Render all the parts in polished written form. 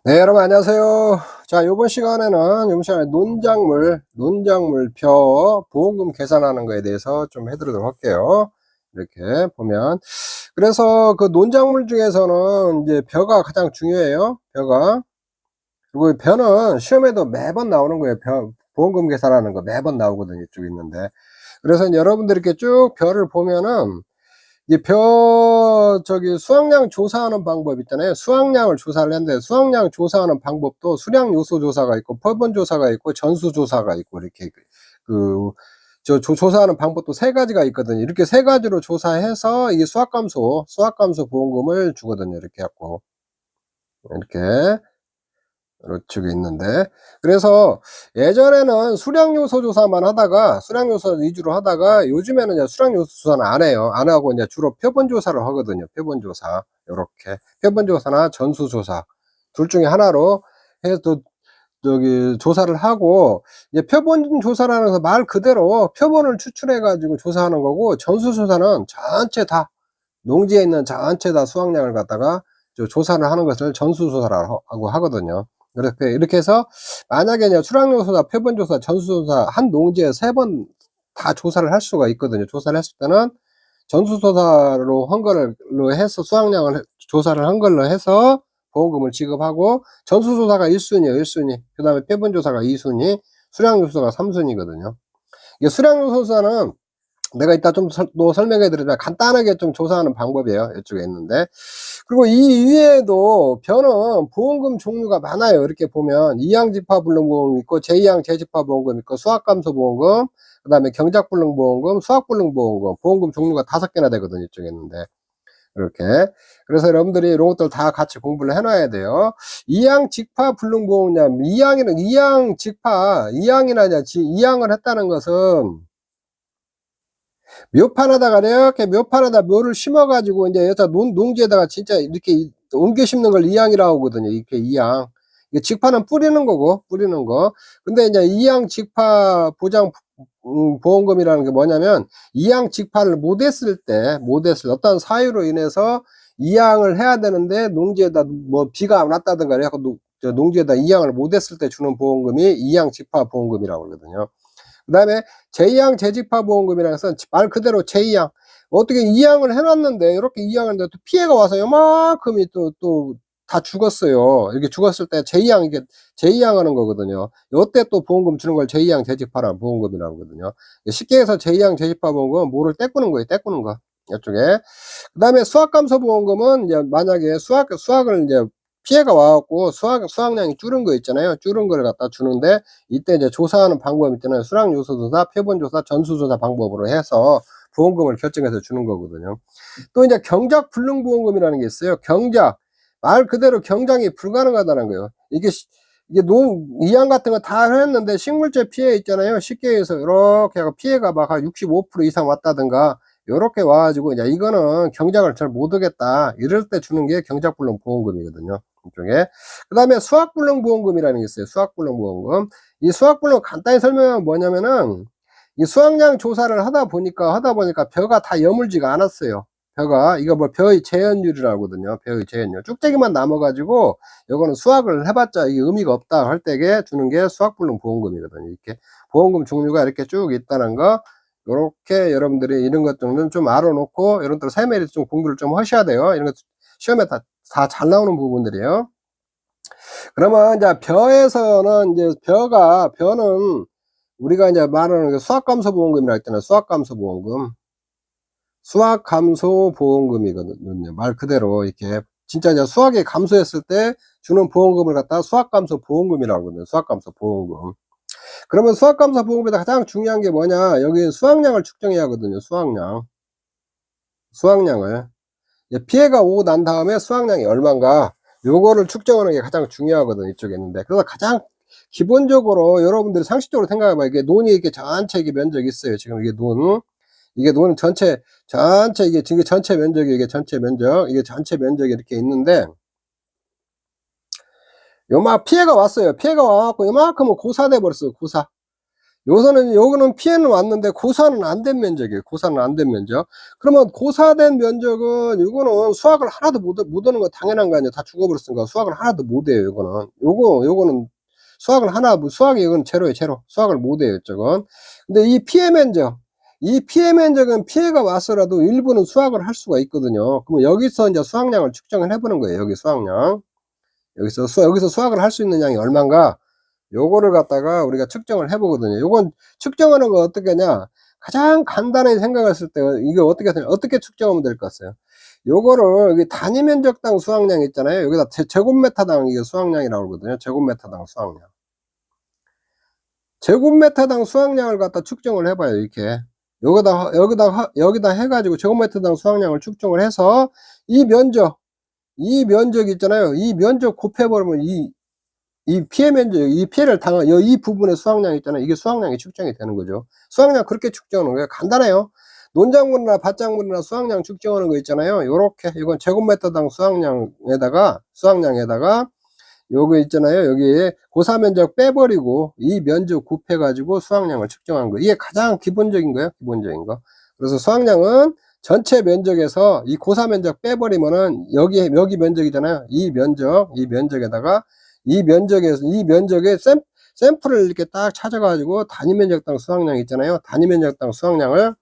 네, 여러분 안녕하세요. 자, 요번 시간에 논작물표 보험금 계산하는 거에 대해서 좀 해드리도록 할게요. 이렇게 보면. 그래서 그 논작물 중에서는 이제 벼가 가장 중요해요. 벼가. 그리고 벼는 시험에도 매번 나오는 거예요. 보험금 계산하는 거 매번 나오거든요. 이쪽에 있는데. 그래서 이제 여러분들이 이렇게 쭉 벼를 보면은 이 수확량 조사하는 방법 있잖아요. 수확량을 조사를 했는데, 수확량 조사하는 방법도 수량 요소 조사가 있고, 표본 조사가 있고, 전수 조사가 있고, 이렇게, 조사하는 방법도 세 가지가 있거든요. 이렇게 세 가지로 조사해서, 이게 수확감소 보험금을 주거든요. 이렇게 갖고. 이렇게. 이쪽에 있는데, 그래서 예전에는 수량 요소 조사만 하다가 수량 요소 위주로 하다가 요즘에는 이제 수량 요소 조사는 안 해요. 안 하고 이제 주로 표본 조사를 하거든요. 표본 조사. 요렇게 표본 조사나 전수 조사 둘 중에 하나로 해서 조사를 하고, 이제 표본 조사라는 거 말 그대로 표본을 추출해 가지고 조사하는 거고, 전수 조사는 전체 다 농지에 있는 전체 다 수확량을 갖다가 조사를 하는 것을 전수조사라고 하거든요. 이렇게 해서 만약에 이제 수량조사, 표본조사, 전수조사 한 농지에 3번 다 조사를 할 수가 있거든요. 조사를 했을 때는 전수조사로 한 걸로 해서 수확량을 조사를 한 걸로 해서 보험금을 지급하고, 전수조사가 1순위예요. 1순위. 그 다음에 표본조사가 2순위, 수량조사가 3순위거든요. 이게 수량조사는 내가 이따 좀 또 설명해 드리면 간단하게 좀 조사하는 방법이에요. 이쪽에 있는데. 그리고 이 이외에도 벼는 보험금 종류가 많아요. 이렇게 보면 이항집합불능보험금 있고, 제2항 재집합보험금 있고, 수확감소보험금, 그 다음에 경작불능보험금, 수확불능보험금, 보험금 종류가 5개나 되거든요. 이쪽에 있는데. 이렇게. 그래서 여러분들이 이런 것들 다 같이 공부를 해놔야 돼요. 이항직파불능보험금, 이항을 했다는 것은 묘판에다가 이렇게 묘판에다 묘를 심어가지고 이제 여기다 농지에다가 진짜 이렇게 옮겨 심는 걸 이항이라고 하거든요. 이렇게 이항. 이게 직파는 뿌리는 거고, 뿌리는 거. 근데 이제 이항 직파 보장 보험금이라는 게 뭐냐면, 이항 직파를 못했을 어떤 사유로 인해서 이항을 해야 되는데 농지에다 뭐 비가 안 왔다든가 그래갖고 농지에다 이항을 못했을 때 주는 보험금이 이항 직파 보험금이라고 그러거든요. 그 다음에 제2항 재직파보험금이라고 해서 말 그대로 제2항, 어떻게 2항을 해놨는데 이렇게 2항을 했는데 또 피해가 와서 요만큼이 또 다 죽었어요. 이렇게 죽었을 때 이게 제2항 하는 거거든요. 요때 또 보험금 주는 걸 제2항 재직파라는 보험금이라고 하거든요. 쉽게 해서 제2항 재직파보험금은 뭐를 떼꾸는 거예요. 떼꾸는 거. 이쪽에. 그 다음에 수확감소보험금은 이제 만약에 수확을 이제 피해가 와갖고 수확량이 줄은 거 있잖아요. 줄은 걸 갖다 주는데, 이때 이제 조사하는 방법 있잖아요. 수량 요소 조사, 표본 조사, 전수 조사 방법으로 해서 보험금을 결정해서 주는 거거든요. 또 이제 경작 불능보험금이라는 게 있어요. 말 그대로 경작이 불가능하다는 거예요. 이게 이항 같은 거 다 했는데 식물체 피해 있잖아요. 쉽게 해서 이렇게 하고 피해가 막 한 65% 이상 왔다든가 요렇게 와가지고, 이제 이거는 경작을 잘 못하겠다 이럴 때 주는 게 경작불능보험금이거든요. 이쪽에. 그 다음에 수확불능보험금이라는 게 있어요. 수확불능보험금. 이 수확불능 간단히 설명하면 뭐냐면은, 이 수확량 조사를 하다 보니까 벼가 다 여물지가 않았어요. 이거 뭐 벼의 재현율이라고 하거든요. 벼의 재현율. 쭉대기만 남아가지고 요거는 수확을 해봤자 이게 의미가 없다 할 때에 주는 게 수확불능보험금이거든요. 이렇게 보험금 종류가 이렇게 쭉 있다는 거, 요렇게 여러분들이 이런 것 정도는 좀 알아놓고, 이런 것들 세밀히 좀 공부를 좀 하셔야 돼요. 이런 것 시험에 다 잘 나오는 부분들이에요. 그러면 이제 벼는 우리가 이제 말하는 수확감소보험금이라고 했잖아요. 수확감소보험금이거든요. 말 그대로 이렇게 진짜 이제 수확이 감소했을 때 주는 보험금을 갖다가 수확감소보험금이라고 하거든요. 수확감소보험금. 그러면 수확감소보험금에다 가장 중요한 게 뭐냐, 여기 수확량을 측정해야 하거든요. 수확량을 피해가 오고 난 다음에 수확량이 얼마인가, 요거를 측정하는 게 가장 중요하거든요. 이쪽에 있는데, 그래서 가장 기본적으로 여러분들이 상식적으로 생각해봐. 이게 논이 이렇게 전체 이게 면적이 있어요. 지금 이게 논 전체 이게 지금 전체 면적이, 이게 전체 면적이 이렇게 있는데, 피해가 왔어요. 피해가 와갖고 요만큼은 고사돼 버렸어요. 요거는 피해는 왔는데 고사는 안 된 면적이에요. 고사는 안 된 면적. 그러면 고사된 면적은 요거는 수확을 하나도 못 오는 거 당연한 거 아니에요. 다 죽어버렸으니까 수확을 하나도 못 해요, 요거는. 요거는 수확을 수확이 이건 제로예요, 제로. 수확을 못 해요, 이쪽은. 근데 이 피해 면적은 피해가 왔어라도 일부는 수확을 할 수가 있거든요. 그러면 여기서 이제 수확량을 측정을 해보는 거예요, 여기 수확량. 여기서 수확을 할 수 있는 양이 얼만가? 요거를 갖다가 우리가 측정을 해 보거든요. 요건 측정하는 거 어떻게 하냐, 가장 간단하게 생각했을 때 이거 어떻게 측정하면 될 것 같아요? 요거를 여기 단위 면적당 수확량 있잖아요. 여기다 제곱미터당 이게 수확량이라고 그러거든요. 제곱미터당 수확량. 제곱미터당 수확량을 갖다 측정을 해 봐요, 이렇게. 여기다 해 가지고 제곱미터당 수확량을 측정을 해서 이 면적 있잖아요. 이 면적 곱해 버리면 이 피해 면적, 이 피해를 당한 이 부분의 수확량 있잖아요. 이게 수확량이 측정이 되는 거죠. 수확량 그렇게 측정하는 거예요. 간단해요. 논작물이나 밭작물이나 수확량 측정하는 거 있잖아요. 요렇게 이건 제곱미터당 수확량에다가 요거 있잖아요. 여기에 고사 면적 빼버리고 이 면적 곱해 가지고 수확량을 측정한 거. 이게 가장 기본적인 거예요. 기본적인 거. 그래서 수확량은 전체 면적에서 이 고사 면적 빼버리면은 여기 면적이잖아요. 이 면적에다가 이 면적에 샘플을 이렇게 딱 찾아가지고 단위 면적당 수확량 있잖아요. 단위 면적당 수확량을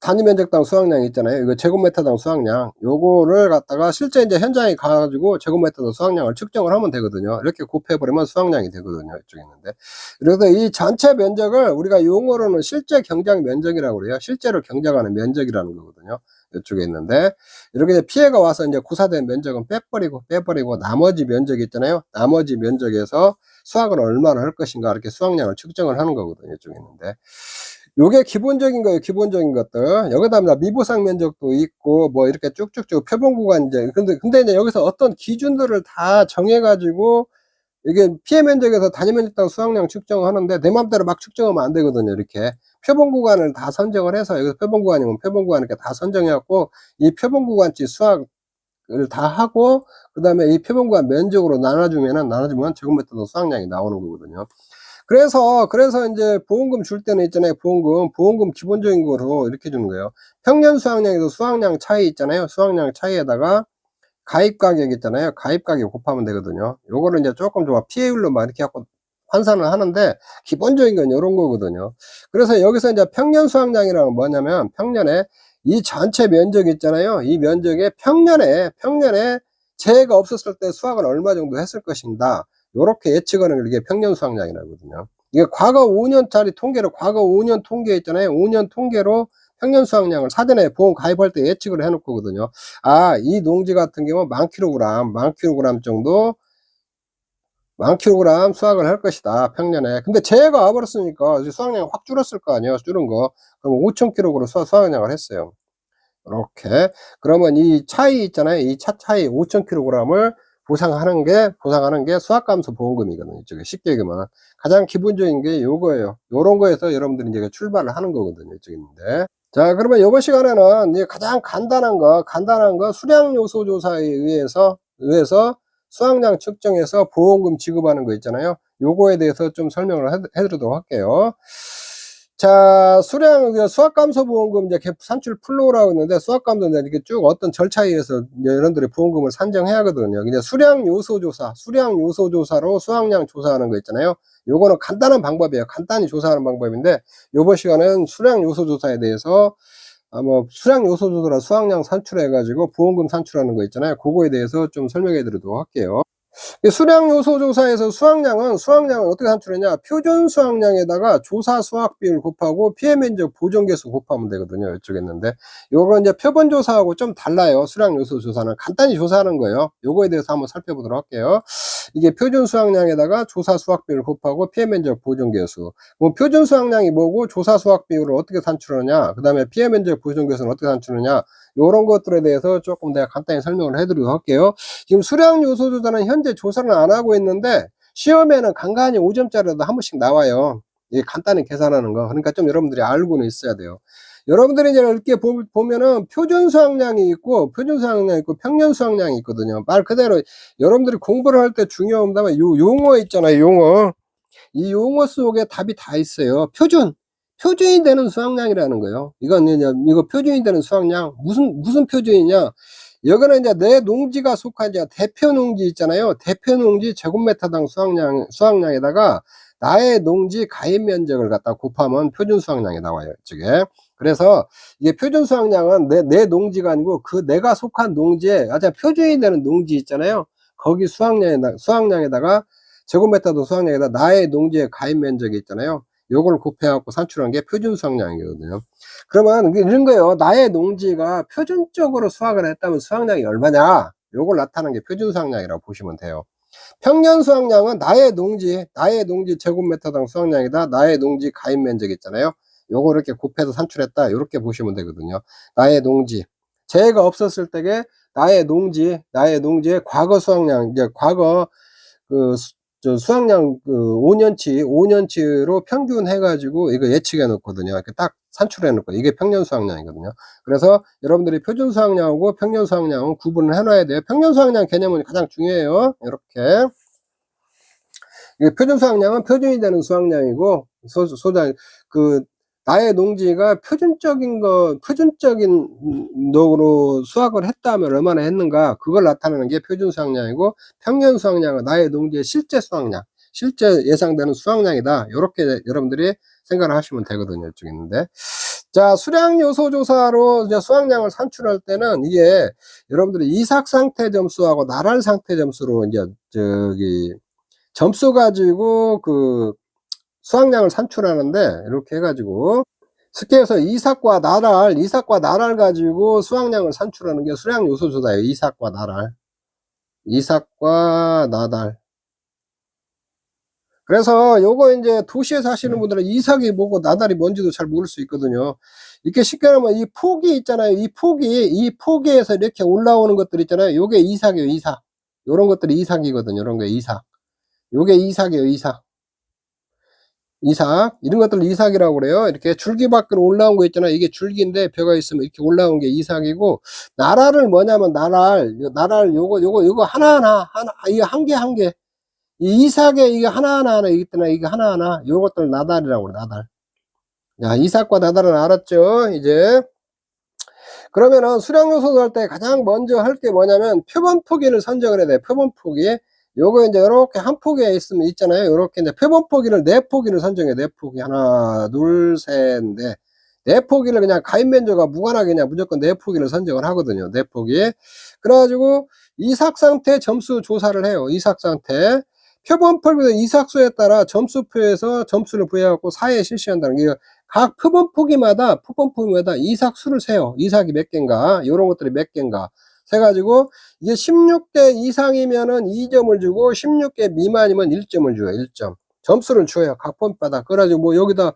단위 면적당 수확량 있잖아요. 이거 제곱미터당 수확량. 요거를 갖다가 실제 이제 현장에 가가지고 제곱미터당 수확량을 측정을 하면 되거든요. 이렇게 곱해버리면 수확량이 되거든요. 이쪽에 있는데. 그래서 이 전체 면적을 우리가 용어로는 실제 경작 면적이라고 그래요. 실제로 경작하는 면적이라는 거거든요. 이쪽에 있는데. 이렇게 이제 피해가 와서 이제 고사된 면적은 빼버리고 나머지 면적 있잖아요. 나머지 면적에서 수확을 얼마나 할 것인가 이렇게 수확량을 측정을 하는 거거든요. 이쪽에 있는데. 요게 기본적인 거예요. 기본적인 것들. 여기다 미보상 면적도 있고 뭐 이렇게 쭉쭉쭉 표본 구간 이제 근데 이제 여기서 어떤 기준들을 다 정해 가지고 이게 피해 면적에서 단위 면적당 수확량 측정하는데 내 맘대로 막 측정하면 안 되거든요. 이렇게 표본 구간을 다 선정을 해서 여기서 표본 구간이면 표본 구간 이렇게 다 선정해 갖고 이 표본 구간치 수확을 다 하고 그다음에 이 표본 구간 면적으로 나눠주면 제곱미터당 수확량이 나오는 거거든요. 그래서 이제 보험금 줄 때는 있잖아요. 보험금 기본적인 거로 이렇게 주는 거예요. 평년 수확량에서 수확량 차이 있잖아요. 수확량 차이에다가 가입 가격 있잖아요. 가입 가격 곱하면 되거든요. 요거를 이제 조금 더 피해율로 막 이렇게 갖고 환산을 하는데 기본적인 건 요런 거거든요. 그래서 여기서 이제 평년 수확량이라는 건 뭐냐면 평년에 이 전체 면적 있잖아요. 이 면적에 평년에 재해가 없었을 때 수확을 얼마 정도 했을 것인가. 요렇게 예측하는 게 이게 평년 수확량이라고 하거든요. 이게 과거 5년짜리 통계로 과거 5년 통계 있잖아요. 5년 통계로 평년 수확량을 사전에 보험 가입할 때 예측을 해 놓거든요. 아, 이 농지 같은 경우 만 킬로그램 정도 수확을 할 것이다. 평년에. 근데 재해가 와 버렸으니까 수확량이 확 줄었을 거 아니에요. 줄은 거. 그럼 5,000kg로 수확량을 했어요. 이렇게. 그러면 이 차이 있잖아요. 이 차이 5,000kg을 보상하는 게 수확감소 보험금이거든요. 이쪽에 쉽게 얘기하면 가장 기본적인 게 요거예요. 요런 거에서 여러분들이 이제 출발을 하는 거거든요. 이쪽에 있는데. 자, 그러면 요번 시간에는 이제 가장 간단한 거 수량 요소 조사에 의해서 수확량 측정해서 보험금 지급하는 거 있잖아요. 요거에 대해서 좀 설명을 해드리도록 할게요. 자, 수확감소보험금 이제 산출 플로우라고 있는데, 수확감도 이렇게 쭉 어떤 절차에 의해서 이제 여러분들이 보험금을 산정해야 하거든요. 이제 수량 요소 조사로 수확량 조사하는 거 있잖아요. 요거는 간단한 방법이에요. 간단히 조사하는 방법인데, 요번 시간은 수량 요소 조사에 대해서, 수량 요소 조사로 수확량 산출해가지고 보험금 산출하는 거 있잖아요. 그거에 대해서 좀 설명해 드리도록 할게요. 수량 요소 조사에서 수확량은 어떻게 산출했냐? 표준 수확량에다가 조사 수확 비율 곱하고 피해 면적 보존 개수 곱하면 되거든요. 이쪽에 있는데 요거 이제 표본 조사하고 좀 달라요. 수량 요소 조사는 간단히 조사하는 거예요. 요거에 대해서 한번 살펴보도록 할게요. 이게 표준 수확량에다가 조사 수확 비율 곱하고 피해 면적 보존 개수. 뭐 표준 수확량이 뭐고 조사 수확 비율을 어떻게 산출하냐? 그다음에 피해 면적 보존 개수는 어떻게 산출하냐? 요런 것들에 대해서 조금 내가 간단히 설명을 해드리도록 할게요. 지금 수량 요소 조사는 현재 조사를 안 하고 있는데 시험에는 간간히 5점짜리라도 한 번씩 나와요. 이게 간단히 계산하는 거. 그러니까 좀 여러분들이 알고는 있어야 돼요. 여러분들이 이제 이렇게 보면은 표준 수확량이 있고 평년 수확량이 있거든요. 말 그대로 여러분들이 공부를 할 때 중요한 다음에 요 용어 있잖아요. 이 용어 속에 답이 다 있어요. 표준이 되는 수확량이라는 거예요. 이건 이제 이거 표준이 되는 수확량. 무슨 표준이냐? 여기는 이제 내 농지가 속한 이제 대표 농지 있잖아요. 대표 농지 제곱미터당 수확량에다가 나의 농지 가입 면적을 갖다 곱하면 표준 수확량이 나와요, 이쪽에. 그래서 이게 표준 수확량은 내 농지가 아니고 그 내가 속한 농지에 아주 표준이 되는 농지 있잖아요. 거기 수확량에다가 제곱미터당 수확량에다 나의 농지의 가입 면적이 있잖아요. 요걸 곱해갖고 산출한 게 표준 수확량이거든요. 그러면 이런 거예요. 나의 농지가 표준적으로 수확을 했다면 수확량이 얼마냐? 요걸 나타내는 게 표준 수확량이라고 보시면 돼요. 평년 수확량은 나의 농지 제곱미터당 수확량이다. 나의 농지 가입 면적 있잖아요. 요거 이렇게 곱해서 산출했다. 이렇게 보시면 되거든요. 나의 농지. 재해가 없었을 때에 나의 농지의 과거 수확량, 이제 과거 그 수확량 5년치로 평균 해가지고 이거 예측해 놓거든요. 이렇게 딱 산출해 놓고 이게 평년 수확량이거든요. 그래서 여러분들이 표준 수확량하고 평년 수확량은 구분을 해 놔야 돼요. 평년 수확량 개념은 가장 중요해요. 이렇게. 표준 수확량은 표준이 되는 수확량이고, 나의 농지가 표준적인 놈으로 수확을 했다면 얼마나 했는가, 그걸 나타내는 게 표준 수확량이고, 평년 수확량은 나의 농지의 실제 수확량, 실제 예상되는 수확량이다. 이렇게 여러분들이 생각을 하시면 되거든요. 이쪽에 있는데. 자, 수량 요소 조사로 이제 수확량을 산출할 때는 이게 여러분들이 이삭 상태 점수하고 나랄 상태 점수로 이제 점수 가지고 수확량을 산출하는데, 이렇게 해가지고 스케에서 이삭과 나랄 가지고 수확량을 산출하는 게 수량 요소 조사예요. 이삭과 나랄. 그래서 요거 이제 도시에 사시는 분들은 이삭이 뭐고 나달이 뭔지도 잘 모를 수 있거든요. 이렇게 쉽게 하면 이 폭이 있잖아요. 이 폭에서 이렇게 올라오는 것들 있잖아요. 요게 이삭이에요. 이삭. 요런 것들이 이삭이거든요. 요런 게 이삭. 요게 이삭이에요. 이삭. 이런 것들 이삭이라고 그래요. 이렇게 줄기 밖으로 올라온 거 있잖아요. 이게 줄기인데 벼가 있으면 이렇게 올라온 게 이삭이고, 나랄은 뭐냐면 나랄 요거 하나하나 이거 한 개. 이 이삭에 이게 하나하나 있잖아. 이게 하나하나. 요것들 나달이라고 그래. 나달. 자, 이삭과 나달은 알았죠? 이제. 그러면은 수량 요소를 할 때 가장 먼저 할 게 뭐냐면 표본 포기를 선정을 해야 돼. 표본 포기. 요거 이제 요렇게 한 포기에 있으면 있잖아요. 요렇게 이제 표본 포기를 4포기를 선정해. 4포기. 하나, 둘, 셋, 넷. 4포기를 그냥 가입 면적과 무관하게 그냥 무조건 4포기를 선정을 하거든요. 4포기. 그래가지고 이삭 상태 점수 조사를 해요. 이삭 상태. 표본 포기의 이삭수에 따라 점수표에서 점수를 부여해갖고 사회에 실시한다는 게, 각 표본 포기마다 이삭수를 세요. 이삭이 몇 개인가, 요런 것들이 몇 개인가 세가지고, 이게 16개 이상이면은 2점을 주고 16개 미만이면 1점을 줘요. 1점 점수를 줘요. 각 포인트마다. 그래가지고 뭐 여기다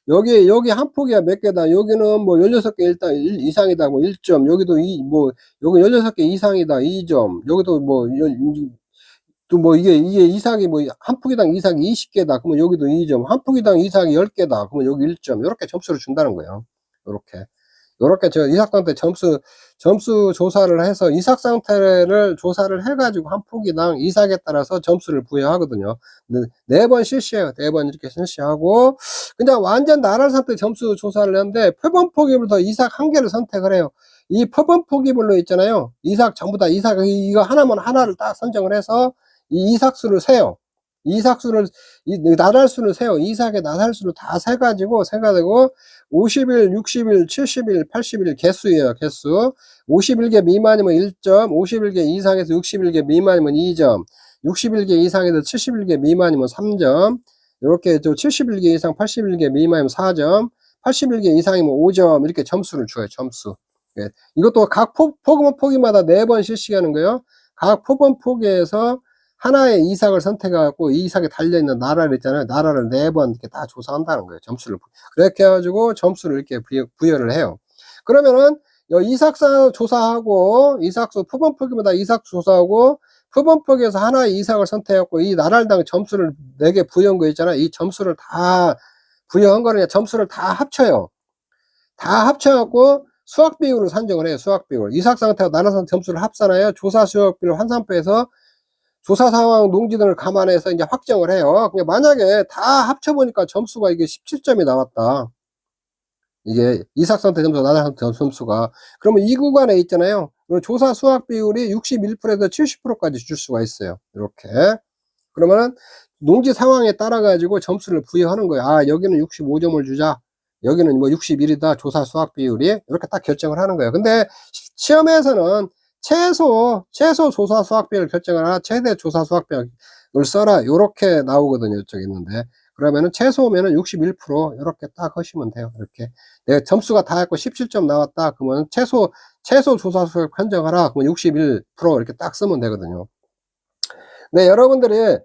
여기 한 포기가 몇 개다, 여기는 뭐 16개 일단 이상이다, 뭐 1점, 여기도 여기 16개 이상이다, 2점, 여기도 또 뭐 이게 이삭이 뭐 한 포기당 이삭이 20개다. 그러면 여기도 2점. 한 포기당 이삭이 10개다. 그러면 여기 1점. 이렇게 점수를 준다는 거예요. 요렇게 저 이삭 상태 점수 조사를 해서 이삭 상태를 조사를 해가지고 한 포기당 이삭에 따라서 점수를 부여하거든요. 4번 실시해요. 4번 이렇게 실시하고, 그냥 완전 나랄 상태 점수 조사를 하는데 표본 포기부터 이삭 1개를 선택을 해요. 이 표본 포기별로 있잖아요. 이삭 전부 다 이거 하나를 딱 선정을 해서 이 이삭수를 세요. 나달수를 세요. 이삭의 나달수를 다 세가지고 50일, 60일, 70일, 80일 개수예요. 개수. 51개 미만이면 1점, 51개 이상에서 61개 미만이면 2점, 61개 이상에서 71개 미만이면 3점, 이렇게 또 71개 이상, 81개 미만이면 4점, 81개 이상이면 5점, 이렇게 점수를 줘요. 점수. 예. 이것도 각 포기마다 4번 실시하는 거예요. 각 포본 포기에서 하나의 이삭을 선택해갖고 이 이삭에 달려있는 나라를 있잖아요. 나라를 4번 이렇게 다 조사한다는 거예요. 점수를. 그렇게 해가지고 점수를 이렇게 부여를 해요. 그러면은 이삭사 조사하고, 이삭수 표본 포기마다 이삭 조사하고, 표본 포기에서 하나의 이삭을 선택해갖고 이 나랄당 점수를 4개 부여한 거 있잖아요. 이 점수를 다 부여한 거는 점수를 다 합쳐요. 다 합쳐갖고 수학 비율을 산정을 해요. 수학 비율. 이삭 상태와 나랄 상태 점수를 합산하여 조사 수학 비율 환산표에서 조사 상황 농지 등을 감안해서 이제 확정을 해요. 그냥 만약에 다 합쳐 보니까 점수가 이게 17점이 나왔다. 이게 이삭 상태 점수가 나사 상태 점수가. 그러면 이 구간에 있잖아요. 그 조사 수확 비율이 61%에서 70%까지 줄 수가 있어요. 이렇게. 그러면은 농지 상황에 따라 가지고 점수를 부여하는 거예요. 아, 여기는 65점을 주자. 여기는 뭐 61이다. 조사 수확 비율이. 이렇게 딱 결정을 하는 거예요. 근데 시험에서는 최소 조사 수확 비율을 결정을 하나, 최대 조사 수확 비율을 써라. 요렇게 나오거든요. 이쪽에 있는데. 그러면은 최소면은 61% 이렇게 딱 하시면 돼요. 이렇게. 내가 점수가 다 했고 17점 나왔다. 그러면 최소 조사 수확 판정하라. 그러면 61% 이렇게 딱 쓰면 되거든요. 네, 여러분들이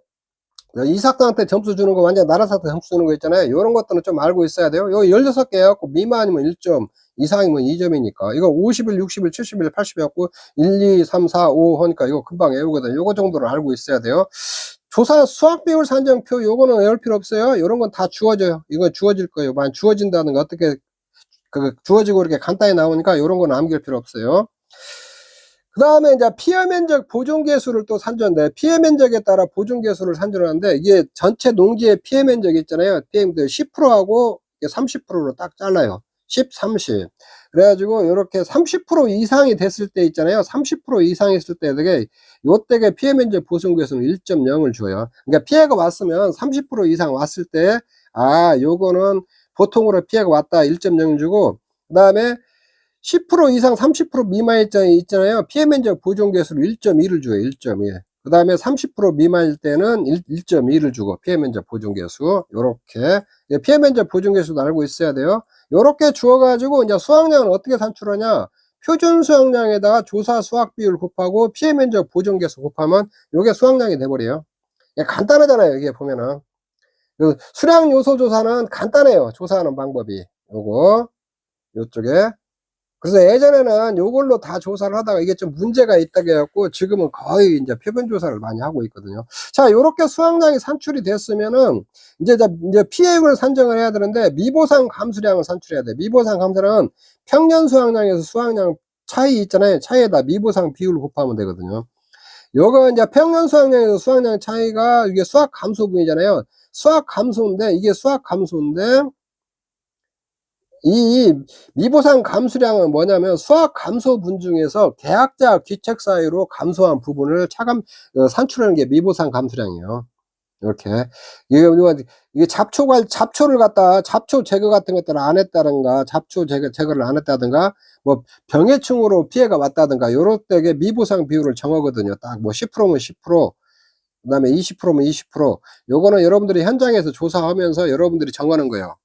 이삭당한테 점수 주는 거, 완전 나라사한테 점수 주는 거 있잖아요. 요런 것들은 좀 알고 있어야 돼요. 요 16개 해갖고 미만이면 1점, 이상이면 2점이니까. 이거 50일, 60일, 70일, 80일 해갖고 1, 2, 3, 4, 5 하니까 이거 금방 외우거든요. 요거 정도를 알고 있어야 돼요. 조사 수확 비율 산정표, 요거는 외울 필요 없어요. 요런 건 다 주어져요. 이건 주어질 거예요. 만약 주어진다는 거 어떻게, 주어지고 이렇게 간단히 나오니까 요런 건 남길 필요 없어요. 그 다음에 이제 피해 면적 보존 개수를 또 산정돼. 피해 면적에 따라 보존 개수를 산정하는데, 이게 전체 농지의 피해 면적이 있잖아요. 피해 면적 10%하고 30%로 딱 잘라요. 10, 30. 그래가지고 이렇게 30% 이상이 됐을 때 있잖아요. 30% 이상 했을 때 되게 요때게 피해 면적 보존 개수는 1.0을 줘요. 그러니까 피해가 왔으면 30% 이상 왔을 때, 아, 요거는 보통으로 피해가 왔다 1.0 주고, 그 다음에 10% 이상 30% 미만 있잖아요. 피해 면적 보존 개수를 1.2를 줘요. 1.2. 그 다음에 30% 미만일 때는 1.2를 주고, 피해 면적 보존 개수. 요렇게. 피해 면적 보존 개수도 알고 있어야 돼요. 요렇게 주어가지고, 이제 수확량은 어떻게 산출하냐. 표준 수확량에다가 조사 수확 비율 곱하고 피해 면적 보존 개수 곱하면 요게 수확량이 돼버려요. 간단하잖아요. 이게 보면은. 수량 요소 조사는 간단해요. 조사하는 방법이. 요거. 요쪽에. 그래서 예전에는 요걸로 다 조사를 하다가 이게 좀 문제가 있다고 해갖고 지금은 거의 이제 표본 조사를 많이 하고 있거든요. 자, 요렇게 수확량이 산출이 됐으면은 이제 피해율을 산정을 해야 되는데, 미보상 감수량을 산출해야 돼. 미보상 감수량은 평년 수확량에서 수확량 차이 있잖아요. 차이에다 미보상 비율을 곱하면 되거든요. 요거 이제 평년 수확량에서 수확량 차이가 이게 수확 감소분이잖아요. 수확 감소인데, 이게 수확 감소인데, 이 미보상 감수량은 뭐냐면 수확 감소분 중에서 계약자 귀책 사유로 감소한 부분을 산출하는 게 미보상 감수량이에요. 이렇게. 이게 잡초를 갖다, 잡초 제거 같은 것들을 안 했다든가, 잡초 제거를 안 했다든가, 뭐 병해충으로 피해가 왔다든가, 요럴 때게 미보상 비율을 정하거든요. 딱 뭐 10%면 10%, 그 다음에 20%면 20%. 요거는 여러분들이 현장에서 조사하면서 여러분들이 정하는 거예요.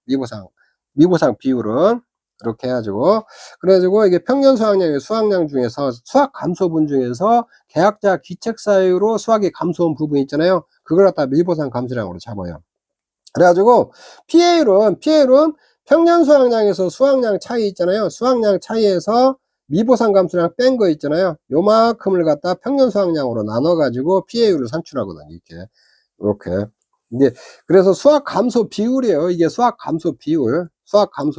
미보상 비율은. 이렇게 해가지고. 그래가지고 이게 평년 수확량 중에서, 수확 감소분 중에서 계약자 귀책 사유로 수확이 감소한 부분 있잖아요. 그걸 갖다 미보상 감수량으로 잡아요. 그래가지고 피해율은 평년 수확량에서 수확량 차이 있잖아요. 수확량 차이에서 미보상 감수량 뺀 거 있잖아요. 요만큼을 갖다 평년 수확량으로 나눠가지고 피해율을 산출하거든요. 이렇게. 이제 그래서 수확 감소 비율이에요. 이게 수확 감소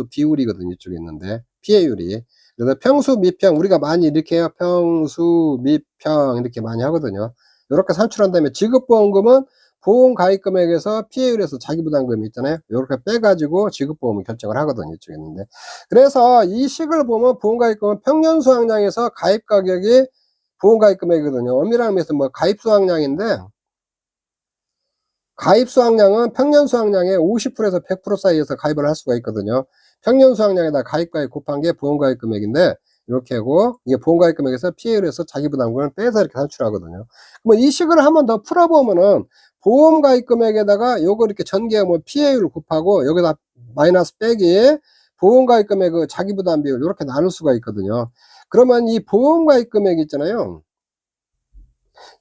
비율이거든요. 이쪽에 있는데 피해율이. 그래서 평수 미평, 우리가 많이 이렇게 해요. 평수 미평 이렇게 많이 하거든요. 이렇게 산출한 다음에 지급보험금은 보험가입금액에서 피해율에서 자기부담금이 있잖아요. 이렇게 빼가지고 지급보험을 결정을 하거든요. 이쪽에 있는데. 그래서 이 식을 보면 보험가입금은 평년 수확량에서 가입가격이 보험가입금액이거든요. 엄밀한 의미에서 뭐 가입수확량인데, 가입 수확량은 평년 수확량의 50%에서 100% 사이에서 가입을 할 수가 있거든요. 평년 수확량에다 가입가액 곱한 게 보험가입 금액인데, 이렇게 하고, 이게 보험가입 금액에서 피해율에서 자기부담금을 빼서 이렇게 산출하거든요. 그럼 이 식을 한 번 더 풀어보면은, 보험가입 금액에다가 요거 이렇게 전개하면 피해율 곱하고, 여기다 마이너스 빼기, 보험가입 금액의 자기부담 비율, 이렇게 나눌 수가 있거든요. 그러면 이 보험가입 금액 있잖아요.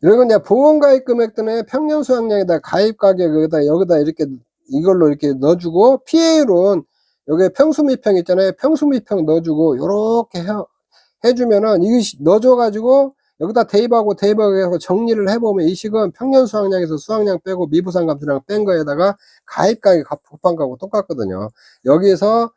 그리고 이제 보험가입 금액 때문에 평년 수확량에다 가입 가격에다 여기다 이렇게 이걸로 이렇게 넣어주고, 피해율은 여기 평수미평 있잖아요. 평수미평 넣어주고 요렇게 해주면은 이것이 넣어줘가지고 여기다 대입하고 해서 정리를 해보면 이 식은 평년 수확량에서 수확량 빼고 미부상 감수량 뺀 거에다가 가입 가격 곱한 거하고 똑같거든요. 여기에서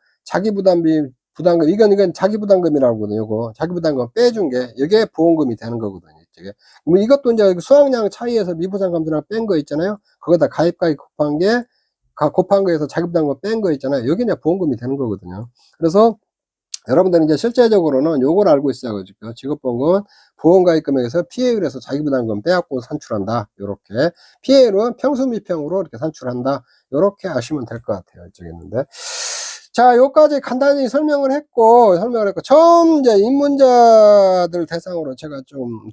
부담금, 이건 자기부담금이라고 하거든요. 요거 자기부담금 빼준 게 이게 보험금이 되는 거거든요. 이쪽에. 뭐 이것도 이제 수확량 차이에서 미부상 감소량 뺀 거 있잖아요. 거기다 가입가액 곱한 거에서 자기부담금 뺀 거 있잖아요. 여기 이제 보험금이 되는 거거든요. 그래서 여러분들은 이제 실제적으로는 요걸 알고 있어야죠. 직업보험은 보험가입금액에서 피해율에서 자기부담금 빼앗고 산출한다. 요렇게. 피해율은 평수미평으로 이렇게 산출한다. 요렇게 아시면 될 것 같아요. 이쪽에 있는데. 자, 요까지 간단히 설명을 했고, 처음 이제 입문자들 대상으로 제가 좀,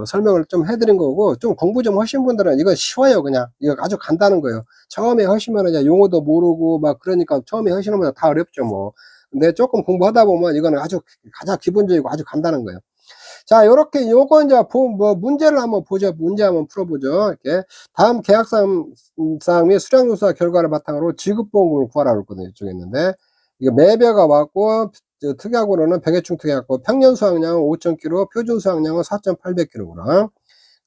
설명을 좀 해드린 거고, 좀 공부 좀 하신 분들은 이거 쉬워요, 그냥. 이거 아주 간단한 거예요. 처음에 하시면 이제 용어도 모르고, 막, 그러니까 처음에 하시는 분들 다 어렵죠, 뭐. 근데 조금 공부하다 보면 이거는 아주 가장 기본적이고 아주 간단한 거예요. 자, 요렇게 요거 이제 문제를 한번 보죠. 문제 한번 풀어보죠. 이렇게. 다음 계약상 및 수량조사 결과를 바탕으로 지급보험금을 구하라 그랬거든요. 이쪽에 있는데. 이거 매벼가 왔고, 특약으로는 병해충 특약고, 평년 수확량은 5,000kg, 표준 수확량은 4,800kg.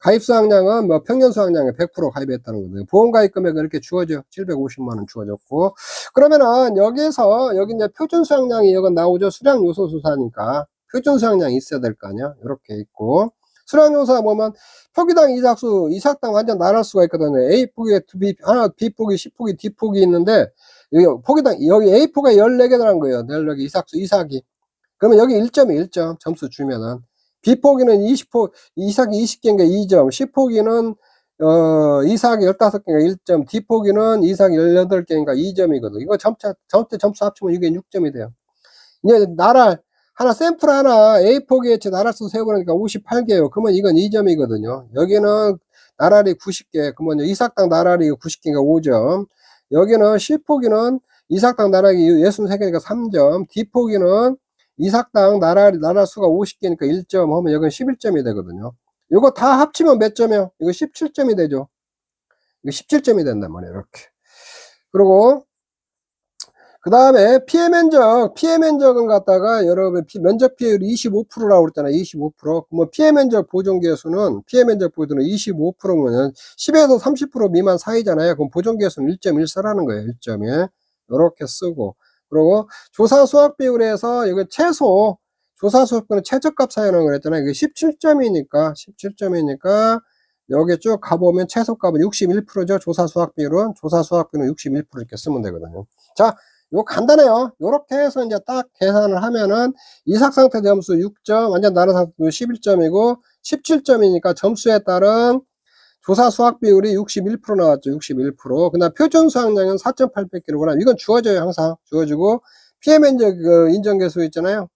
가입 수확량은 뭐 평년 수확량의 100% 가입했다는 거거든요. 보험 가입 금액은 이렇게 주어져. 750만원 주어졌고. 그러면은 여기서, 여기 이제 표준 수확량이 이건 나오죠. 수량 요소 조사니까. 표준 수확량이 있어야 될 거 아니야? 이렇게 있고. 수량 요소가 보면 표기당 이삭수, 이삭당 완전 나눌 수가 있거든요. A폭이, B폭이, C폭이, D폭이 있는데, 여기 포기당, 여기 A폭에 14개 들어간 거예요. 14개 이삭수, 이삭이. 그러면 여기 1점이 1점 점수 주면은. B포기는 20포, 이삭이 20개인가 2점, C포기는, 이삭이 15개인가 1점, D포기는 이삭이 18개인가 2점이거든. 이거 점수 합치면 이게 6점이 돼요. 이제 하나, 샘플 하나, A포기에 나랄수 세어보니까 58개예요. 그러면 이건 2점이거든요. 여기는 나랄이 90개, 그러면 이삭당 나랄이 90개인가 5점. 여기는 C포기는 이삭당 나랄이 63개니까 3점, D포기는 이삭당 나랄 수가 50개니까 1점 하면 여기는 11점이 되거든요. 이거 다 합치면 몇 점이요? 이거 17점이 되죠. 이거 17점이 된단 말이에요. 이렇게. 그리고 그 다음에 피해 면적은 갖다가 여러분 면적 피해율이 25%라고 그랬잖아요. 25%. 뭐 피해 면적 보존계수는 25%면 10에서 30% 미만 사이잖아요. 그럼 보존계수는 1.1 쓰라는 거예요. 1.1. 이렇게 쓰고. 그리고 조사 수확 비율에서 이거 조사 수확 비율은 최저값 사용하는 거 그랬잖아요. 이게 17점이니까 여기 쭉 가보면 최소값은 61%죠. 조사 수확 비율은 61% 이렇게 쓰면 되거든요. 자, 이거 간단해요. 요렇게 해서 이제 딱 계산을 하면은 이삭 상태 점수 6점, 완전 나른 상태 11점이고 17점이니까 점수에 따른 조사 수확 비율이 61% 나왔죠. 61%. 그다음 표준 수확량은 4,800kg. 이건 주어져요. 항상 주어지고 피해 면적 인정 계수 있잖아요.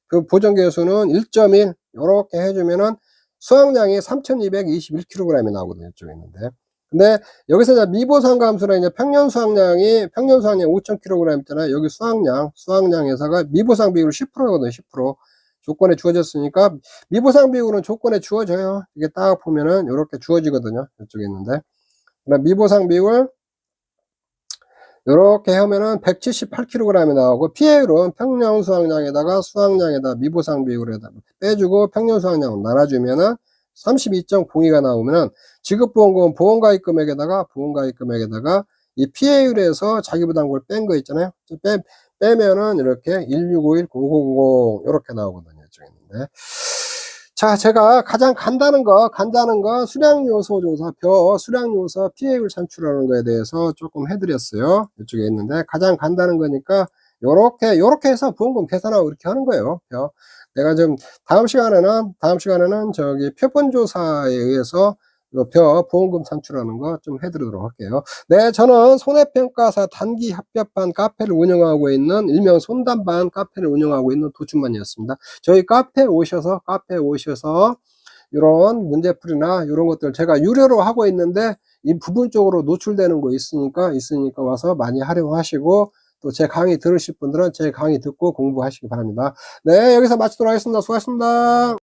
그 보정 계수는 1.1 요렇게 해주면은 수확량이 3,221kg이 나오거든요. 이쪽에 있는데. 근데 여기서 이제 미보상 감수는 이제 평년 수확량이 5,000kg 있잖아요. 여기 수확량에서가 미보상 비율 10%거든요. 10%. 조건에 주어졌으니까 미보상 비율은 조건에 주어져요. 이게 딱 보면은 이렇게 주어지거든요. 이쪽에 있는데. 그다음 미보상 비율 이렇게 하면은 178kg이 나오고 피해율은 평년 수확량에다가 미보상 비율에다가 빼주고 평년 수확량을 나눠주면은 32.02가 나오면은 지급보험금 보험가입금액에다가 이 피해율에서 자기부담금을 뺀 거 있잖아요. 빼면은 이렇게 1651000 이렇게 나오거든요. 이쪽에 있는데. 자, 제가 가장 간단한 거 수량요소 조사, 수량요소 피해율 산출하는 거에 대해서 조금 해드렸어요. 이쪽에 있는데 가장 간단한 거니까 요렇게 해서 보험금 계산하고 이렇게 하는 거예요. 내가 좀 다음 시간에는 저기 표본조사에 의해서 보험금 산출하는 거 좀 해드리도록 할게요. 네, 저는 손해평가사 단기 합격반 카페를 운영하고 있는 일명 손담반 카페를 운영하고 있는 도춘만이었습니다. 저희 카페 오셔서 이런 문제풀이나 이런 것들 제가 유료로 하고 있는데 이 부분적으로 노출되는 거 있으니까 와서 많이 활용하시고 또 제 강의 들으실 분들은 제 강의 듣고 공부하시기 바랍니다. 네, 여기서 마치도록 하겠습니다. 수고하셨습니다.